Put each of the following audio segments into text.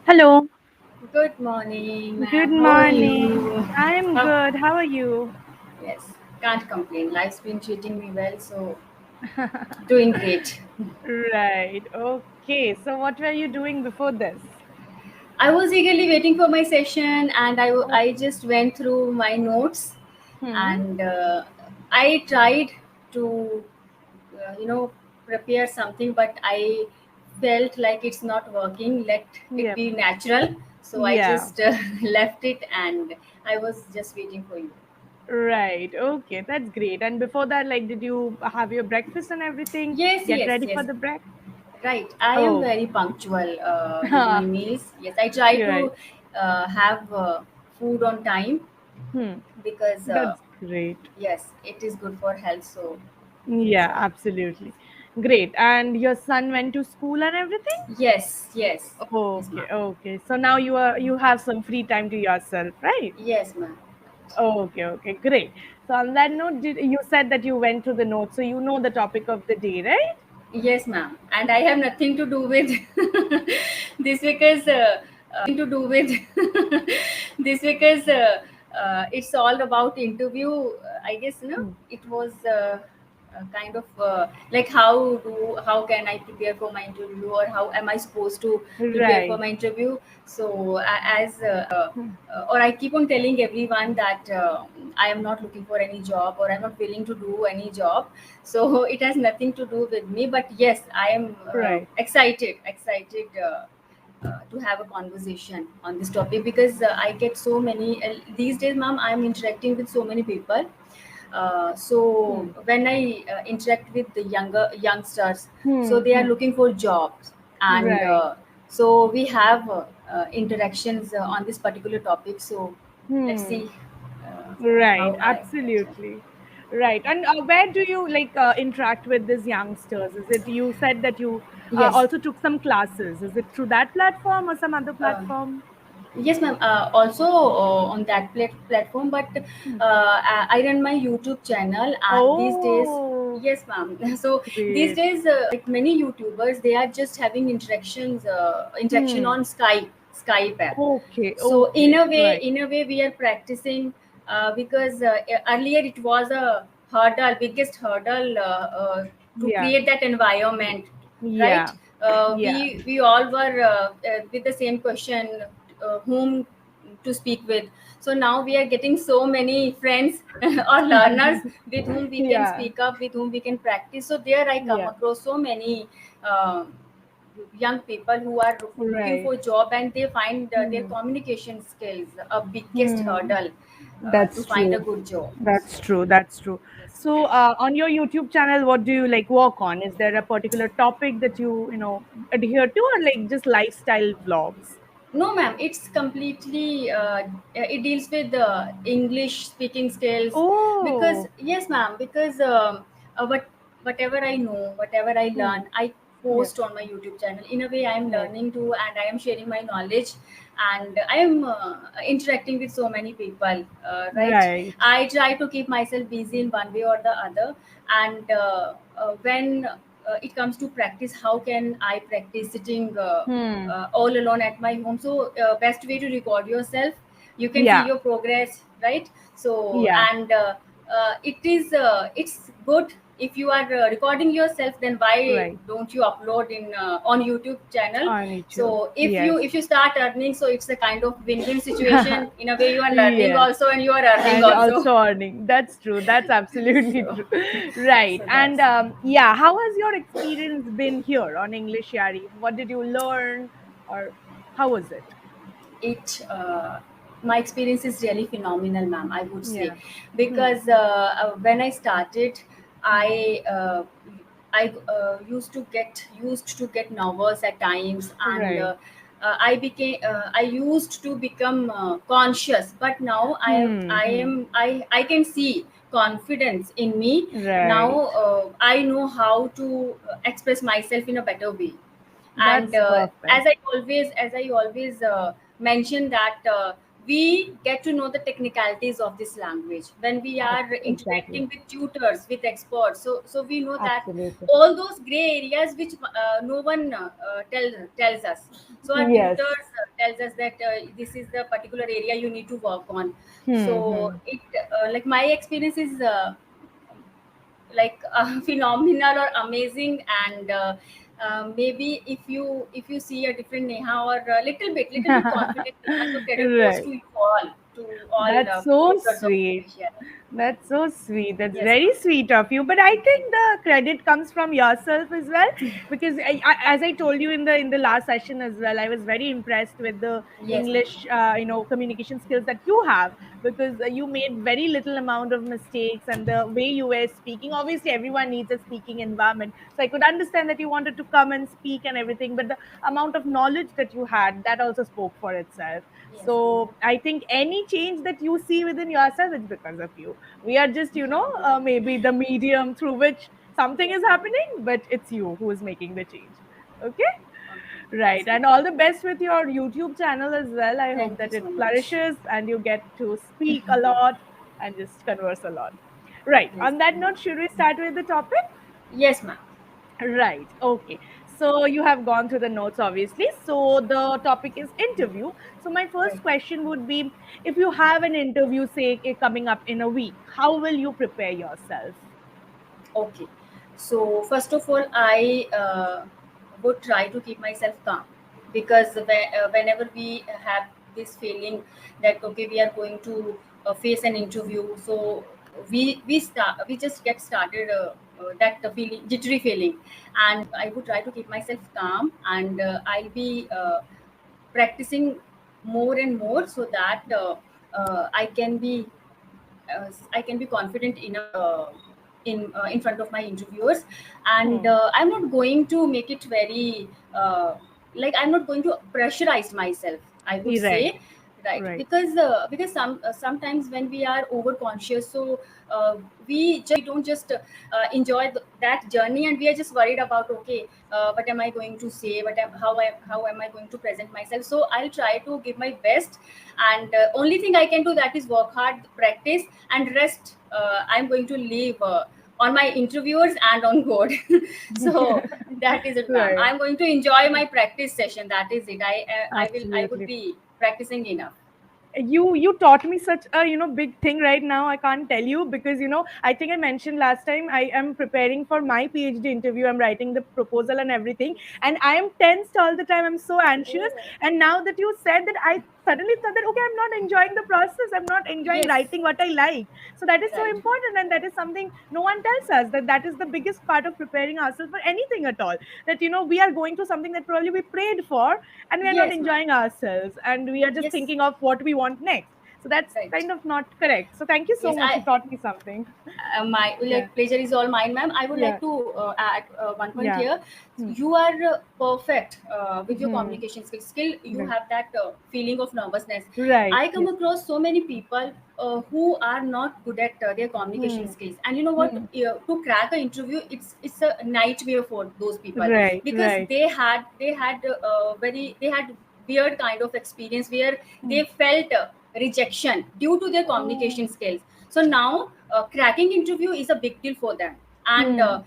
Hello, Good morning, good ma'am. How are morning. you? I'm How? good. How are you? Yes, can't complain. Life's been treating me well, so doing great. Right. Okay. So, what were you doing before this? I was eagerly waiting for my session, and Oh. I just went through my notes, Hmm. and I tried to, you know, prepare something, but I felt like it's not working. Let it Yep. be natural. So I Yeah. just left it, and I was just waiting for you. Right. Okay. That's great. And before that, like, did you have your breakfast and everything? Yes, Get yes, ready for yes. the break? Right. I am Oh. very punctual with my meals. Yes, I try Right. to have food on time Hmm. because, That's great. yes, it is good for health. So, Yeah, absolutely. Great. And your son went to school and everything? yes, yes, yes, Okay, ma'am. okay. So now you have some free time to yourself, right? Yes, ma'am. Okay, okay, great. So on that note, you said that you went through the notes, so you know the topic of the day, right? Yes, ma'am. And I have nothing to do with this because to do with this because it's all about interview. I guess Hmm. it was kind of like how can I prepare for my interview, or how am I supposed to prepare for Right. my interview. So as Hmm. or I keep on telling everyone that I am not looking for any job, or I'm not willing to do any job, so it has nothing to do with me. But yes, I am Right. excited to have a conversation on this topic, because I get so many these days, ma'am. I'm interacting with so many people. So Hmm. when I interact with the youngsters, so Hmm. they are Hmm. looking for jobs, and Right. so we have interactions on this particular topic. So let's Hmm. see Right. how I. Absolutely. Right. And where do you like interact with these youngsters? Is it you said that you Yes. also took some classes? Is it through that platform or some other Uh, platform? Yes, ma'am. Also on that platform, but Hmm. I run my YouTube channel, and these days, Oh, yes, ma'am. So these great. days, like many YouTubers, they are just having interaction Hmm. on Skype app. Okay, So okay, right. in a way, we are practicing because earlier it was a biggest hurdle to Yeah, create that environment, right? yeah, yeah, We all were with the same question, whom to speak with. So now we are getting so many friends or learners with whom we can yeah, speak up, with whom we can practice. So there I come yeah, across so many uh, young people who are looking right. for job, and they find their Hmm. communication skills a biggest Hmm. hurdle to That's find a true. good job. That's So true. That's true. yes. So, on your YouTube channel, what do you like work on? Is there a particular topic that you adhere to, or like just lifestyle vlogs? No, ma'am. It's completely. It deals with English speaking skills, because Oh, yes, ma'am. Because whatever I know, whatever I hmm. learn, I Yeah, post on my YouTube channel. In a way, I am right, learning too, and I am sharing my knowledge, and I am interacting with so many people. Right. right. I try to keep myself busy in one way or the other, and when it comes to practice, how can I practice sitting Hmm. all alone at my home? So best way to record yourself, you can see Yeah, your progress, right? So yeah, and it's good if you are recording yourself, then why right. don't you upload in on YouTube channel? On YouTube. So Yes. if you start earning, so it's a kind of win-win situation. In a way, you are learning Yes. also, and you are earning And also. also earning. That's true. That's absolutely So true. Right. so And that's yeah, how has your experience been here on English Yari? What did you learn, or how was it? it my experience is really phenomenal, ma'am, I would say, Yeah. Hmm. because when I started, Hmm. I used to get nervous at times, and Right. I used to become conscious, but now Hmm. Hmm. I can see confidence in me. Now Right. I know how to express myself in a better way. And That's perfect. as I always mention that we get to know the technicalities of this language when we are Exactly. interacting with tutors, with experts. So we know that Absolutely. all those gray areas which no one tells us. So our Yes. tutors tells us that this is the particular area you need to work on. So Hmm. it like my experience is like phenomenal or amazing. And maybe if you see a different Neha, or a little bit confident Neha, so credit goes Right. to you all, to all That's so viewers of sweet. English. Yeah. That's so sweet. That's Yes, very ma'am. sweet of you. But I think the credit comes from yourself as well, because as I told you in the last session as well, I was very impressed with the Yes, ma'am. English, communication skills that you have, because you made very little amount of mistakes, and the way you were speaking. Obviously, everyone needs a speaking environment, so I could understand that you wanted to come and speak and everything. But the amount of knowledge that you had, that also spoke for itself. Yes, ma'am. So I think any change that you see within yourself, it's because of you. We are just, maybe the medium through which something Yes, is ma'am. happening, but it's you who is making the change. Okay. Okay. Right. Yes, And ma'am. all the best with your YouTube channel as well. I hope Thank you that so it much. flourishes and you get to speak a lot and just converse a lot. Right. Yes, On that ma'am. note, should we start with the topic? Yes, ma'am. Right. Okay. So you have gone through the notes, obviously. So the topic is interview. So my first Right. question would be, if you have an interview, say, coming up in a week, how will you prepare yourself? Okay. So first of all, I would try to keep myself calm, because whenever we have this feeling that okay, we are going to face an interview, so we just get started that feeling, jittery feeling. And I would try to keep myself calm, and I'll be practicing more and more, so that I can be confident enough in front of my interviewers. And Hmm. I'm not going to make it very like, I'm not going to pressurize myself, I would Right. say. Right, Right. because sometimes when we are over conscious, so we don't just enjoy that journey, and we are just worried about okay, what am I going to say, how am I going to present myself. So I'll try to give my best, and only thing I can do, that is work hard, practice, and rest I'm going to leave on my interviewers and on God. So that is it, ma'am. Right. I'm going to enjoy my practice session, that is it. I would Absolutely. be practicing enough. You taught me such a big thing right now. I can't tell you, because I think I mentioned last time, I am preparing for my PhD interview. I'm writing the proposal and everything, and I am tensed all the time. I'm so anxious. And now that you said that, I suddenly thought that, okay, I'm not enjoying the process, I'm not enjoying Yes, writing what I like. So that is so right, important, and that is something no one tells us, that that is the biggest part of preparing ourselves for anything at all. That we are going through something that probably we prayed for, and we are not yes, ma'am. enjoying ourselves, and we are just Yes, thinking of what we want next. So that's right. kind of not correct. So thank you so Yes, much, you taught me something. my Yeah. like pleasure is all mine, ma'am. I would Yeah. like to add one point Yeah. here. Hmm. You are perfect with your Hmm. communication skills. Still, you Right. have that feeling of nervousness. Right. I come Yeah. across so many people who are not good at their communication Hmm. skills, and you know what? Hmm. To crack an interview, it's a nightmare for those people, Right. because Right. they had weird kind of experience where Hmm. they felt rejection due to their communication Oh. skills. So now cracking interview is a big deal for them. And Hmm.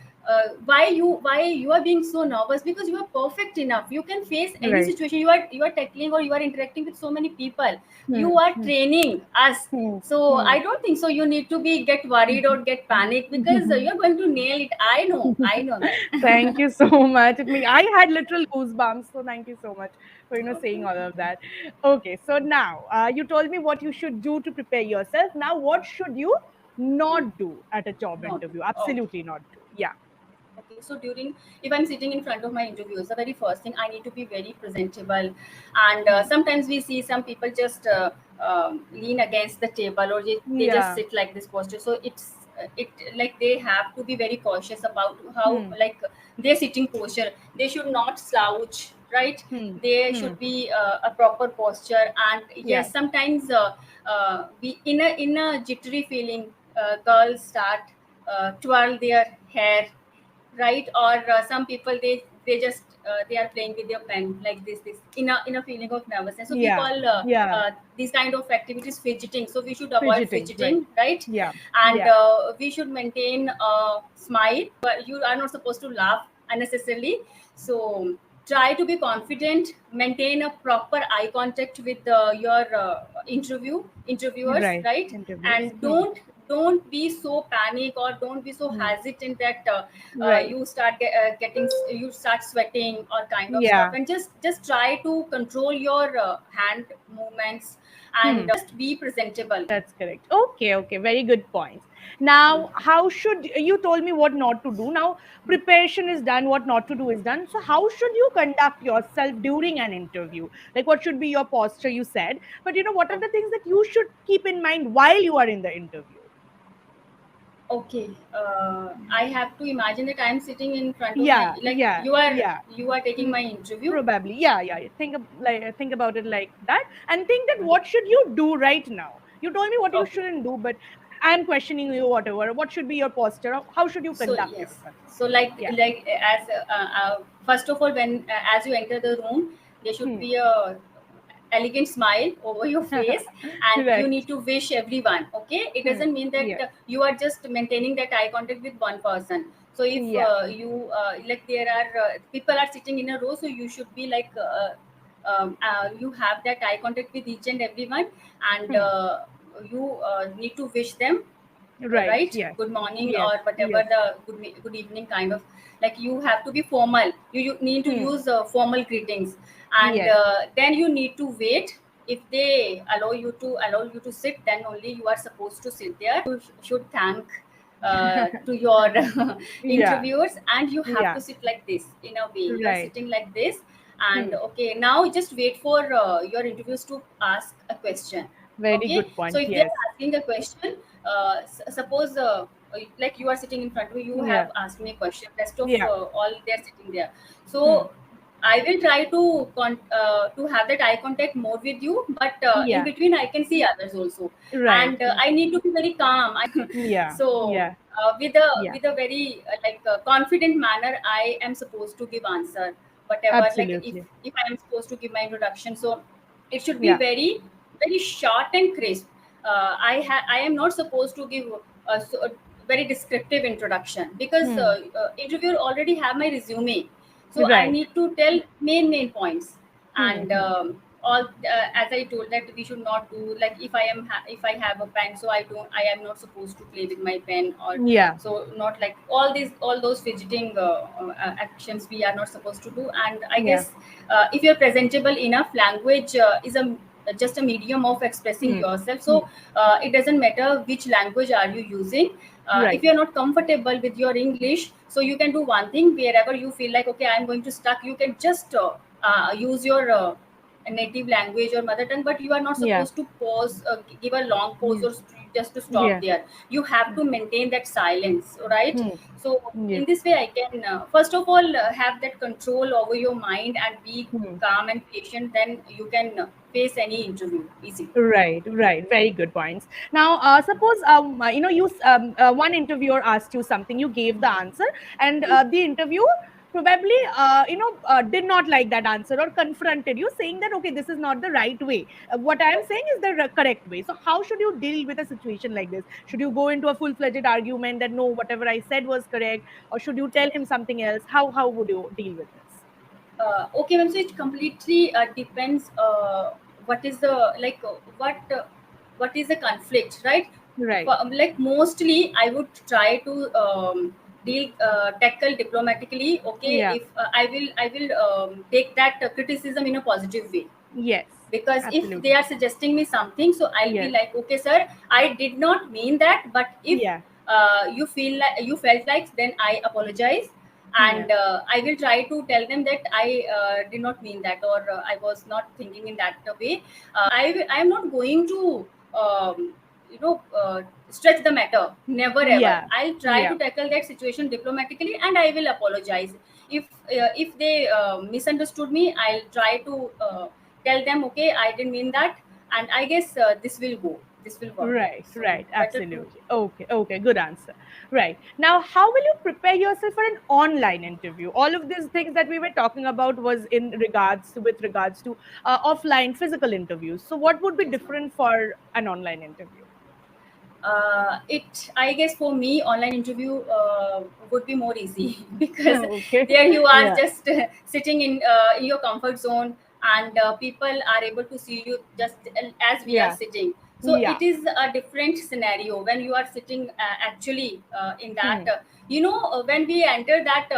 why you are being so nervous? Because you are perfect enough, you can face any Right. situation. You are tackling, or you are interacting with so many people, Hmm. you are Hmm. training us. Hmm. So Hmm. I don't think so you need to be get worried or get panicked, because you're going to nail it. I know that. Thank you so much. I had literal goosebumps. So thank you so much for saying Okay. all of that. Okay, so now you told me what you should do to prepare yourself. Now, what should you not do at a job Not interview? okay. Absolutely not do. Yeah. Okay, so during, if I'm sitting in front of my interviews, the very first thing, I need to be very presentable. And Hmm. sometimes we see some people just lean against the table, or they just Yeah. sit like this posture. So it like they have to be very cautious about how, Hmm. like, their sitting posture. They should not slouch, right? Hmm. There Hmm. should be a proper posture. And Yeah. yes, sometimes we in a jittery feeling, girls start twirl their hair, right? Or some people, they just they are playing with their pen like this in a feeling of nervousness. So we Yeah. call Yeah. these kind of activities fidgeting. So we should avoid Fidgeting. Right. fidgeting, right? Yeah. And Yeah. we should maintain a smile, but you are not supposed to laugh unnecessarily. So try to be confident, maintain a proper eye contact with your interviewers, Right. right? Interviews. And don't be so panic, or don't be so Hmm. hesitant that Right. you start sweating or kind of stuff. Yeah. And just try to control your hand movements, Hmm. and just be presentable. That's correct. Okay, okay, very good points. Now, how should you told me what not to do? Now, preparation is done, what not to do is done. So, how should you conduct yourself during an interview? Like, what should be your posture? You said, but what are the things that you should keep in mind while you are in the interview? Okay, I have to imagine that I'm sitting in front of my, Yeah, like yeah, yeah. you are taking Mm, my interview. probably, yeah, yeah. Think about it like that, and think that what should you do right now? You told me what you Okay, shouldn't do, but I'm questioning you. Whatever. What should be your posture? How should you so conduct yes, yourself? so Yeah. as first of all, when as you enter the room, there should Hmm. be a elegant smile over your face, and you Right. need to wish everyone. Okay, it Hmm. doesn't mean that Yeah. you are just maintaining that eye contact with one person. So if Yeah. you like there are people are sitting in a row, so you should be like you have that eye contact with each and everyone, and Hmm. you need to wish them Right. right, Yes. good morning Yes. or whatever Yes. the good evening kind of, like you have to be formal. You need to Hmm. use formal greetings, and Yes. then you need to wait. If they allow you to sit, then only you are supposed to sit there. You should thank to your Yeah. interviewers, and you have Yeah. to sit like this. In a way, you are Right. sitting like this, and Hmm. okay, now just wait for your interviewers to ask a question. Very Okay, good so point. if they Yes. are asking a question, suppose like you are sitting in front of me, you Yeah. have asked me a question, rest of Yeah. all they're sitting there. Hmm. So I will try to have that eye contact more with you, but in Yeah. between I can see others also, Right. and I need to be very calm. Yeah. So Yeah. Yeah. with a very confident manner, I am supposed to give answer whatever. Like Absolutely. if I am supposed to give my introduction, so it should be Yeah. very short and crisp. I am not supposed to give a very descriptive introduction, because Hmm. interviewer already have my resume, so I Right. need to tell main points. Hmm. And Hmm. all as I told that we should not do, like if I have a pen, so I am not supposed to play with my pen, or Yeah. so not like all those fidgeting actions we are not supposed to do. And I Yeah. guess if you're presentable enough, language is a just a medium of expressing Hmm. yourself. Hmm. So it doesn't matter which language are you using. If Right. you're not comfortable with your English, so you can do one thing. Wherever you feel like, okay, I'm going to stuck, you can just use your native language or mother tongue, but you are not Yeah. supposed to pause, give a long pause, Yeah. or just to stop Yeah. there. You have to maintain that silence, right? Hmm. So Yeah. in this way, I can first of all have that control over your mind and be Hmm. calm and patient. Then you can face any interview easily. Right, right. Very good points. Now, suppose one interviewer asked you something, you gave the answer, and the interviewer probably did not like that answer or confronted you, saying that okay, this is not the right way. What I am saying is the correct way. So, how should you deal with a situation like this? Should you go into a full-fledged argument that no, whatever I said was correct, or should you tell him something else? How would you deal with this? Okay, ma'am. So it completely depends. What is the what is the conflict, right? Right. Like mostly, I would try to tackle diplomatically. Okay, Yeah. if I will take that criticism in a positive way, Yes. because if they Absolutely. are suggesting me something, so I'll be Yes. like, okay sir, I did not mean that, but if Yeah. you feel like you felt like, then I apologize. Yeah. And I will try to tell them that I did not mean that, or I was not thinking in that way. I am not going to you know uh, stretch the matter. Never ever. Yeah. I'll try Yeah. to tackle that situation diplomatically, and I will apologize. If they misunderstood me, I'll try to tell them, okay, I didn't mean that, and I guess this will work. Right, So right, better to. absolutely. Okay, okay, good answer. Right. Now, how will you prepare yourself for an online interview? All of these things that we were talking about was in with regards to offline physical interviews. So, what would be Yes, ma'am. different for an online interview? It, I guess, for me, online interview would be more easy because Okay. there you are Yeah. just sitting in your comfort zone, and people are able to see you just as we are Yeah. sitting. So Yeah. it is a different scenario when you are sitting actually in that. Hmm. When we enter that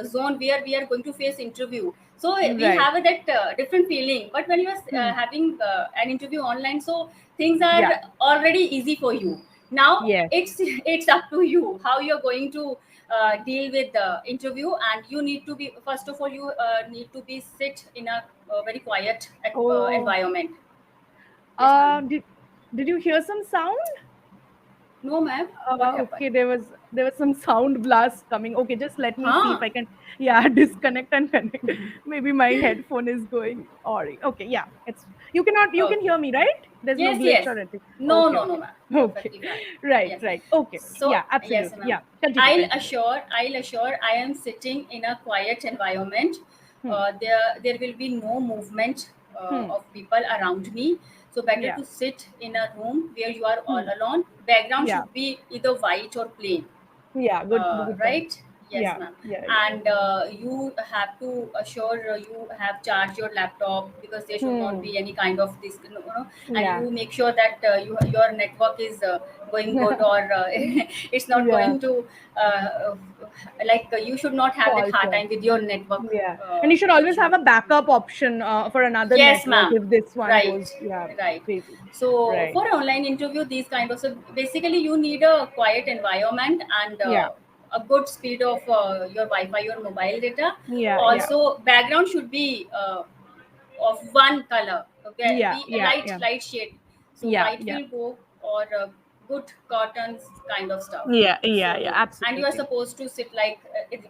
zone where we are going to face interview, so we Right. have that different feeling. But when you are Hmm. having an interview online, so things are Yeah. already easy for you. Now Yes. it's up to you how you're going to deal with the interview, and you need to be, first of all, you need to be sit in a very quiet Oh. environment. Yes, ma'am. Did you hear some sound? No, ma'am. What happened? Okay, there was some sound blast coming. Okay, just let me see if Huh? I can, yeah, disconnect and connect. Maybe my headphone is going or okay, yeah, you can Okay. hear me, right? There's no Yes, glitch yes. or anything. No, Okay, no, no, okay. ma'am. Okay. Perfectly fine. Right, Yes. right. Okay. So Yeah, yes, absolutely. ma'am. Yeah. Continue, continue. I'll assure I am sitting in a quiet environment. Hmm. There will be no movement Hmm. of people around me. So better Yeah. to sit in a room where you are all Hmm. alone. Background Yeah. should be either white or plain, Yeah. Good point. right? Yes, Yeah. ma'am. Yeah. Yeah. And you have to assure you have charged your laptop, because there should not Hmm. be any kind of this, and Yeah. you make sure that your network is going good, or it's not Yeah. going to uh, you should not have that hard Falter. time with your network Yeah, and you should always have issue. a backup option for another Yes, network ma'am. if this one Right, goes, yeah, right. crazy. So Right. for online interview, these kind of, so basically you need a quiet environment, and Yeah. a good speed of your Wi-Fi or mobile data. Yeah. Yeah. Also, background should be of one color. Okay, Yeah. be a Yeah. Yeah. light shade. So Yeah. white Yeah. will go, or good cottons kind of stuff. Yeah. Yeah. Yeah. So, and you are Absolutely. supposed to sit like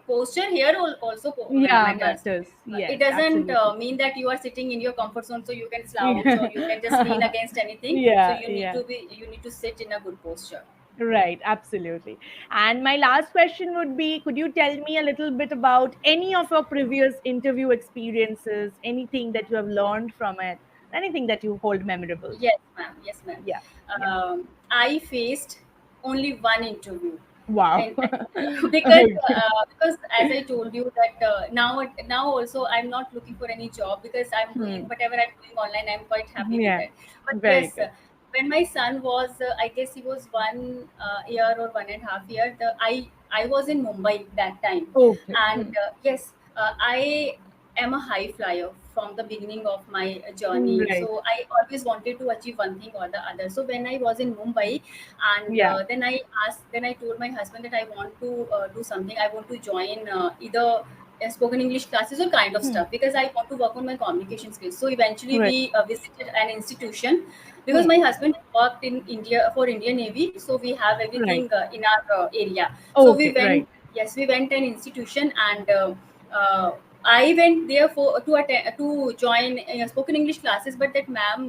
posture here also Yeah, matters. matters. It Yes, doesn't absolutely. mean that you are sitting in your comfort zone, so you can slouch or you can just lean against anything. So Yeah. Yeah. you need to sit in a good posture. Right, absolutely. And my last question would be, could you tell me a little bit about any of your previous interview experiences, anything that you have learned from it, anything that you hold memorable? Yes, ma'am. Yes, ma'am. Yeah. Yeah. I faced only one interview, Wow. and because Okay. as I told you that now also I'm not looking for any job, because I'm doing Hmm. whatever I'm doing online. I'm quite happy with Yeah. it. But Very yes, good. when my son was, I guess he was 1 year or 1.5 year. I was in Mumbai that time, Okay. and Hmm. yes, I am a high flyer from the beginning of my journey. Right. So I always wanted to achieve one thing or the other. So when I was in Mumbai, and Yeah. then I told my husband that I want to do something. I want to join either spoken English classes or kind of Hmm. stuff, because I want to work on my communication skills. So eventually Right. we visited an institution, because Hmm. my husband worked in India for Indian Navy. So we have Right. everything in our area. So we Okay. went. Right. Yes, we went an institution, and uh, I went there for to join spoken English classes. But that ma'am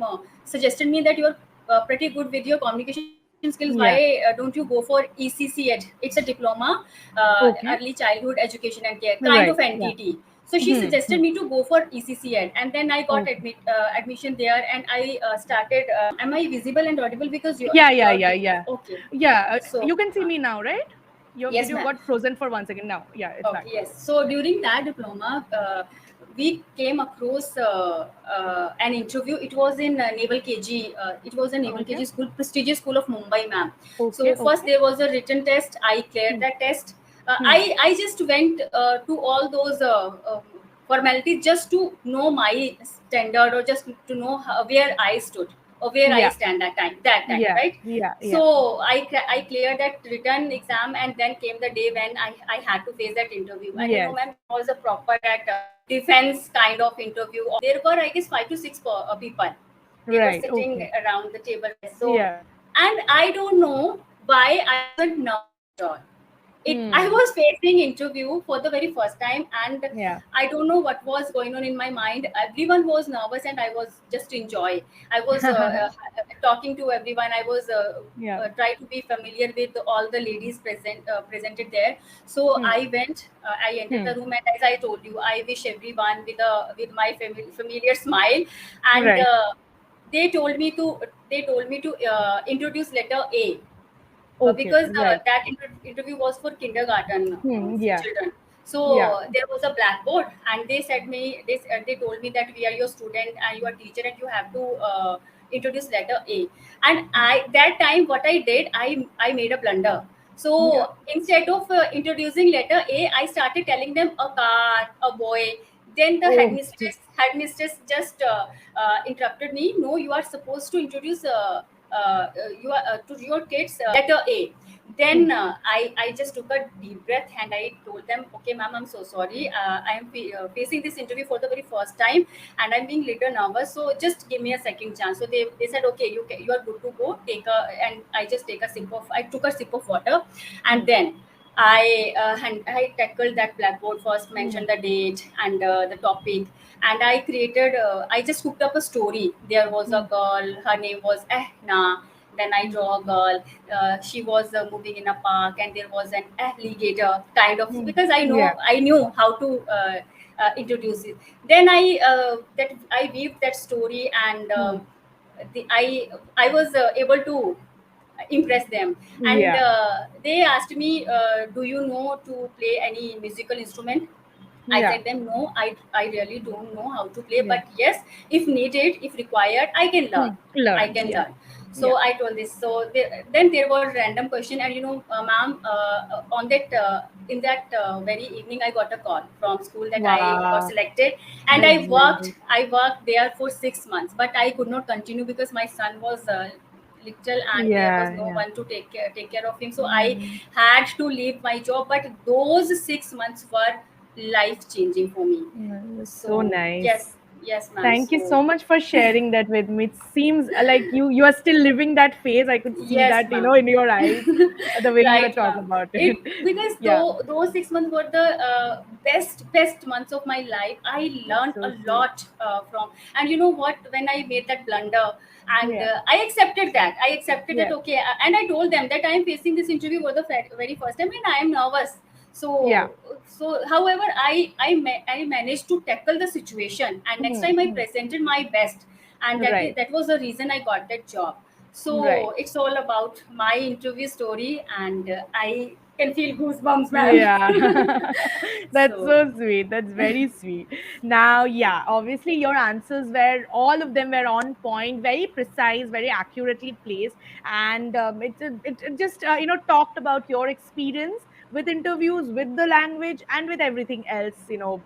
suggested me that you're pretty good with your communication skills. Why Yeah. don't you go for ECC Ed? It's a diploma, Okay. early childhood education and care kind of Right. Yeah. entity. So she Hmm. suggested Hmm. me to go for ECC Ed, and then I got Okay. admission there, and I started. Am I visible and audible? Because Yeah. Yeah. your Yeah. video is Yeah. okay. Yeah. So You can see me now, right? Your yes, video ma'am. got frozen for 1 second. Now, yeah, it's back. Okay, yes. So during that diploma, we came across an interview. It was in Naval KG. It was a Naval Okay. KG school, prestigious school of Mumbai, ma'am. Okay. So first Okay. there was a written test. I cleared Hmm. that test. Hmm. I just went to all those formalities just to know my standard, or just to know where I stood, or where I Yeah. stand that time, Yeah. right? Yeah. Yeah. So I cleared that written exam, and then came the day when I had to face that interview. And Yes. ma'am, it was a proper that defense kind of interview. There were, I guess, 5 to 6 people. They were Right. sitting Okay. around the table. So, Yeah. and I don't know why I wasn't nervous at all. I Hmm. was facing interview for the very first time, and Yeah. I don't know what was going on in my mind. Everyone was nervous, and I was just enjoy. I was talking to everyone. I was Yeah. try to be familiar with all the ladies presented there. So Hmm. I went. I entered Hmm. the room, and as I told you, I wish everyone with my familiar smile, and Right. they told me to introduce letter A. Okay, because right. that interview was for kindergarten Yeah, children. So yeah. there was a blackboard, and they told me that we are your student and your teacher, and you have to introduce letter A. And I that time what I did, I made a blunder. Yeah. So instead of introducing letter A, I started telling them a car, a boy. Then the Oh, headmistress just interrupted me. No, you are supposed to introduce you are, to your kids letter A. Then I just took a deep breath and I told them, okay, ma'am, I'm so sorry. I am facing this interview for the very first time, and I'm being little nervous. So just give me a second chance. So they said, okay, you are good to go. And I just I took a sip of water, and then I tackled that blackboard first, mentioned the date and the topic, and I just cooked up a story. There was a girl, her name was Ehna. Then I draw a girl. She was moving in a park, and there was an alligator kind of, because yeah. I knew how to introduce it. Then I weaved that story, and I was able to impress them. And Yeah. they asked me, do you know to play any musical instrument? I Yeah. said them, no, I really don't know how to play, Yeah. but yes, if needed, if required, I can learn. I Learn. can Yeah. learn. Yeah. So I told this. So then there were random question, and ma'am, on that in that very evening, I got a call from school that I got Wow. selected, and That's very good. I worked there for 6 months, but I could not continue because my son was little and there was Yeah. no Yeah. one to take care of him. So I Mm. had to leave my job, but those 6 months were life changing for me. That's so So nice. yes, yes, ma'am. Thank you So so much for sharing that with me. It seems like you are still living that phase. I could see yes, that, ma'am. in your eyes, the way you were Right, talking ma'am. about it. It because Yeah, those 6 months were the best months of my life. I that's learned so a sweet. lot from. And you know what? When I made that blunder, and Yeah, I accepted that. I accepted that. yeah, Okay, and I told them that I am facing this interview for the very first time, and I am nervous. yeah. However, I managed to tackle the situation, and next Hmm, time I hmm. presented my best, and Right, that was the reason I got that job. right. So it's all about my interview story, and I can feel goosebumps, ma'am. Yeah, that's So so sweet. That's very sweet. Now, yeah, obviously your answers were all of them were on point, very precise, very accurately placed, and it just talked about your experience with interviews, with the language, and with everything else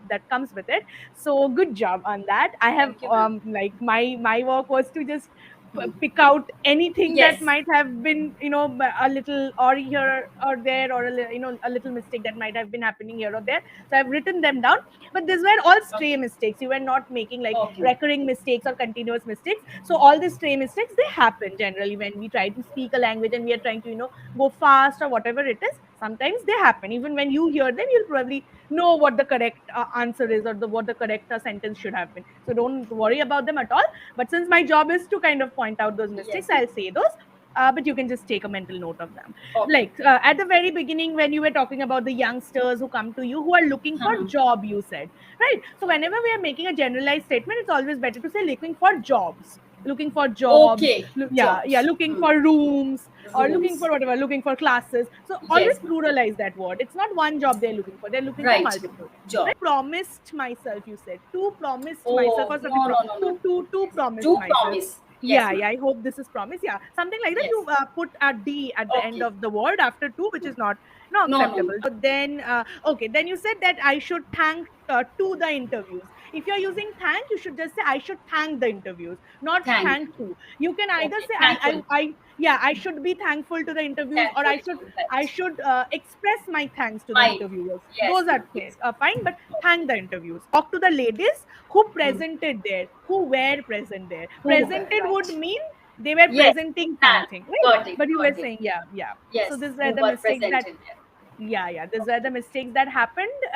that comes with it. So good job on that. I have thank you, ma'am. like my work was to just Hmm. pick out anything that Yes. might have been a little or here or there or a little mistake that might have been happening here or there, so I've written them down. But these were all stray Okay. mistakes. You were not making like Okay. recurring mistakes or continuous mistakes. So all these stray mistakes, they happen generally when we try to speak a language and we are trying to go fast or whatever it is. Sometimes they happen. Even when you hear them, you'll probably know what the correct answer is, or what the correct sentence should have been. So don't worry about them at all. But since my job is to kind of point out those mistakes, Yes, I'll ma'am. say those. But you can just take a mental note of them. Okay. Like at the very beginning, when you were talking about the youngsters who come to you who are looking for Uh-huh. job, you said, right? So whenever we are making a generalized statement, it's always better to say looking for jobs. Looking for jobs, Okay. yeah, Jobs. looking for rooms, or looking Rooms. for whatever, looking for classes. So always Yes, ma'am. pluralize that word. It's not one job they're looking for, they're looking for Right. multiple. Job. Promised myself, you said. To promised myself Oh, or something. no, no, no, no. To promised To myself. promise. Yes, Yeah, ma'am. yeah. I hope this is promise. Yeah, something like that. Yes. You put a D at the end Okay. of the word after two, which is not No, no, no. acceptable. So then, okay. Then you said that I should thank to the interviews. If you're using thank, you should just say I should thank the interviews, not Thank. thank to. You can either Okay. say Thankful. yeah, I should be thankful to the interviews, or Thankful to. I Right. should express my thanks to the My. interviewers. Yes, Those are ma'am. Yes. fine, but Okay. thank the interviews. Talk to the ladies who Hmm. presented there, who were present there. Who were Presented would right. mean they were Yes. presenting Ah, something, right? got it. But you were Got it. saying, yeah, yeah. So Yes. these Who were the were mistakes that, presented there. yeah, yeah, these were Okay. the mistakes that happened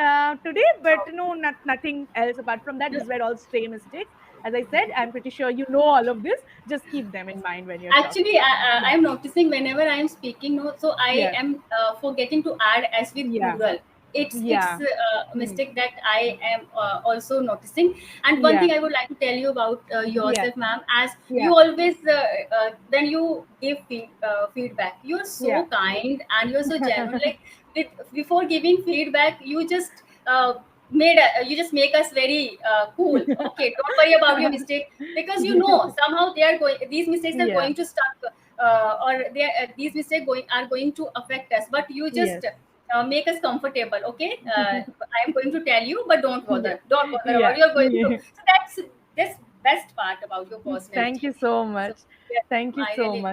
today. But Okay. no, nothing else apart from that. These were all stray mistakes. As I said, I'm pretty sure you know all of this. Just keep them in mind when you're talking. Actually, Yeah, I'm noticing whenever I am speaking, no, so I yeah, am forgetting to add as with yeah. plural. It's Yeah. a Hmm. mistake that I am also noticing. And one Yeah. thing I would like to tell you about Yeah. yourself, ma'am, as Yeah. you always when you give feedback, you're Yeah. so kind and you're so genuine. Like before giving feedback, you just make us very cool. Okay, don't worry about your mistake, because you know somehow these mistakes are Yeah. going to stuck, or these mistakes are going to affect us, but you Yes. just make us comfortable. Okay, I am going to tell you, but Yeah. don't bother about, Yeah. you're going to. Yeah. So that's best part about your Thank personality. you so So much. yes, Thank you I so really much.